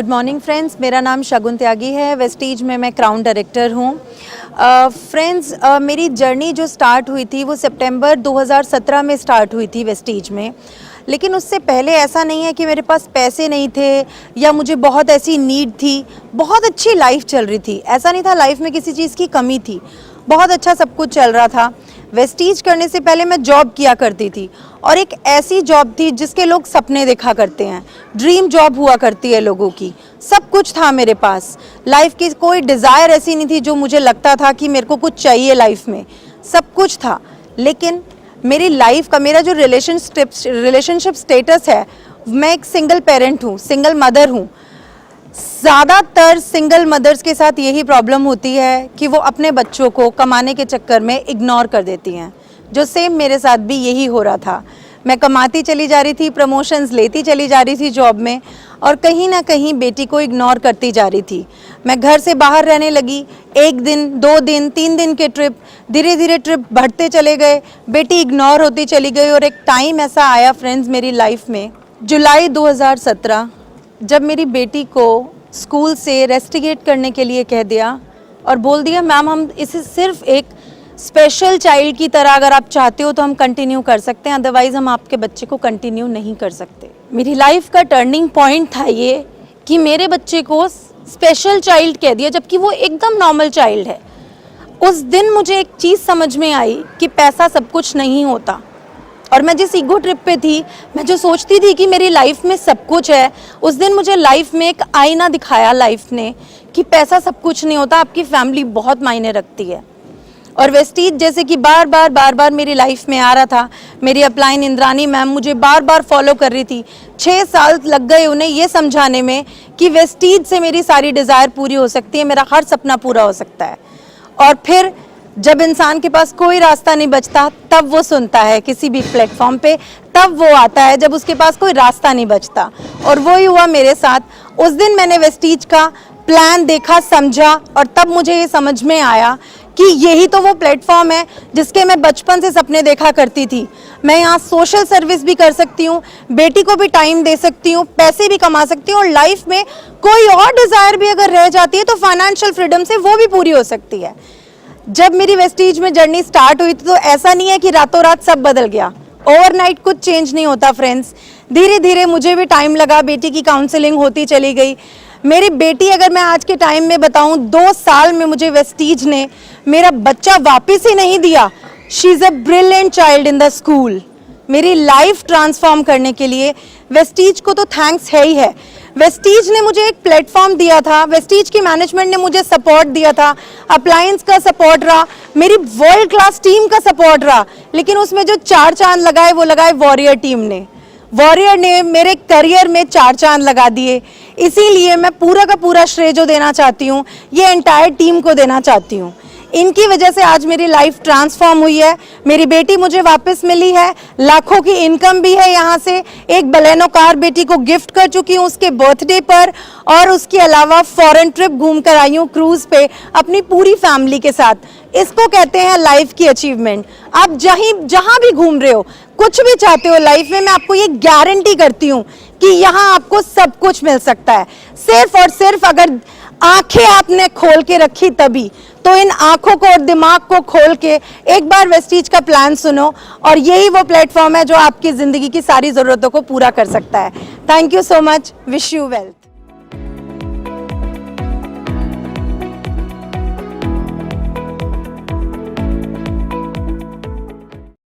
Good morning friends, मेरा नाम शगुन त्यागी है। वेस्टीज में मैं क्राउन डायरेक्टर हूँ। फ्रेंड्स, मेरी जर्नी जो स्टार्ट हुई थी वो सितंबर 2017 में स्टार्ट हुई थी वेस्टीज में। लेकिन उससे पहले ऐसा नहीं है कि मेरे पास पैसे नहीं थे या मुझे बहुत ऐसी नीड थी। बहुत अच्छी लाइफ चल रही थी, ऐसा नहीं था लाइफ में किसी चीज़ की कमी थी, बहुत अच्छा सब कुछ चल रहा था। वेस्टीज करने से पहले मैं जॉब किया करती थी और एक ऐसी जॉब थी जिसके लोग सपने देखा करते हैं, ड्रीम जॉब हुआ करती है लोगों की। सब कुछ था मेरे पास, लाइफ की कोई डिज़ायर ऐसी नहीं थी जो मुझे लगता था कि मेरे को कुछ चाहिए लाइफ में, सब कुछ था। लेकिन मेरी लाइफ का मेरा जो रिलेशनशिप स्टेटस है, मैं एक सिंगल पेरेंट हूँ, सिंगल मदर हूँ। ज़्यादातर सिंगल मदर्स के साथ यही प्रॉब्लम होती है कि वो अपने बच्चों को कमाने के चक्कर में इग्नोर कर देती हैं, जो सेम मेरे साथ भी यही हो रहा था। मैं कमाती चली जा रही थी, प्रमोशंस लेती चली जा रही थी जॉब में, और कहीं ना कहीं बेटी को इग्नोर करती जा रही थी। मैं घर से बाहर रहने लगी, 1 दिन 2 दिन 3 दिन के ट्रिप, धीरे धीरे ट्रिप बढ़ते चले गए, बेटी इग्नोर होती चली गई। और एक टाइम ऐसा आया फ्रेंड्स मेरी लाइफ में, जुलाई 2017, जब मेरी बेटी को स्कूल से रेस्टिगेट करने के लिए कह दिया और बोल दिया मैम हम इसे सिर्फ एक स्पेशल चाइल्ड की तरह अगर आप चाहते हो तो हम कंटिन्यू कर सकते हैं, अदरवाइज़ हम आपके बच्चे को कंटिन्यू नहीं कर सकते। मेरी लाइफ का टर्निंग पॉइंट था ये कि मेरे बच्चे को स्पेशल चाइल्ड कह दिया जबकि वो एकदम नॉर्मल चाइल्ड है। उस दिन मुझे एक चीज़ समझ में आई कि पैसा सब कुछ नहीं होता। और मैं जिस ईगो ट्रिप पे थी, मैं जो सोचती थी कि मेरी लाइफ में सब कुछ है, उस दिन मुझे लाइफ में एक आईना दिखाया लाइफ ने कि पैसा सब कुछ नहीं होता, आपकी फैमिली बहुत मायने रखती है। और वेस्टीज जैसे कि बार बार मेरी लाइफ में आ रहा था। मेरी अपलाइन इंद्रानी मैम मुझे बार बार फॉलो कर रही थी। 6 साल लग गए उन्हें ये समझाने में कि वेस्टीज से मेरी सारी डिज़ायर पूरी हो सकती है, मेरा हर सपना पूरा हो सकता है। और फिर जब इंसान के पास कोई रास्ता नहीं बचता तब वो सुनता है किसी भी प्लेटफॉर्म पे, तब वो आता है जब उसके पास कोई रास्ता नहीं बचता। और वही हुआ मेरे साथ। उस दिन मैंने वेस्टीज का प्लान देखा, समझा, और तब मुझे ये समझ में आया कि यही तो वो प्लेटफॉर्म है जिसके मैं बचपन से सपने देखा करती थी। मैं यहाँ सोशल सर्विस भी कर सकती हूँ, बेटी को भी टाइम दे सकती हूँ, पैसे भी कमा सकती हूँ, और लाइफ में कोई और डिज़ायर भी अगर रह जाती है तो फाइनेंशियल फ्रीडम से वो भी पूरी हो सकती है। जब मेरी वेस्टीज में जर्नी स्टार्ट हुई थी तो ऐसा नहीं है कि रातों रात सब बदल गया, ओवरनाइट कुछ चेंज नहीं होता फ्रेंड्स। धीरे धीरे मुझे भी टाइम लगा, बेटी की काउंसलिंग होती चली गई। मेरी बेटी, अगर मैं आज के टाइम में बताऊं, 2 साल में मुझे वेस्टीज ने मेरा बच्चा वापस ही नहीं दिया। She is a brilliant child in the school. मेरी लाइफ ट्रांसफॉर्म करने के लिए वेस्टीज को तो थैंक्स है ही है। वेस्टीज ने मुझे एक प्लेटफॉर्म दिया था, वेस्टीज की मैनेजमेंट ने मुझे सपोर्ट दिया था, अप्लायंस का सपोर्ट रहा, मेरी वर्ल्ड क्लास टीम का सपोर्ट रहा। लेकिन उसमें जो 4 चांद लगाए वो लगाए वॉरियर टीम ने। वॉरियर ने मेरे करियर में 4 चांद लगा दिए। इसीलिए मैं पूरा का पूरा श्रेय जो देना चाहती हूँ ये एंटायर टीम को देना चाहती हूँ। इनकी वजह से आज मेरी लाइफ ट्रांसफॉर्म हुई है। मेरी बेटी मुझे वापस मिली है, लाखों की इनकम भी है यहाँ से। एक बलेनो कार बेटी को गिफ्ट कर चुकी हूँ उसके बर्थडे पर, और उसके अलावा फॉरेन ट्रिप घूम कर आई हूँ क्रूज़ पे अपनी पूरी फैमिली के साथ। इसको कहते हैं लाइफ की अचीवमेंट। आप जहाँ भी घूम रहे हो, कुछ भी चाहते हो लाइफ में, मैं आपको ये गारंटी करती हूँ कि यहाँ आपको सब कुछ मिल सकता है। सिर्फ और सिर्फ अगर आंखें आपने खोल के रखी तभी। तो इन आंखों को और दिमाग को खोल के एक बार वेस्टीज का प्लान सुनो, और यही वो प्लेटफॉर्म है जो आपकी ज़िंदगी की सारी ज़रूरतों को पूरा कर सकता है। Thank you so much, wish you wealth.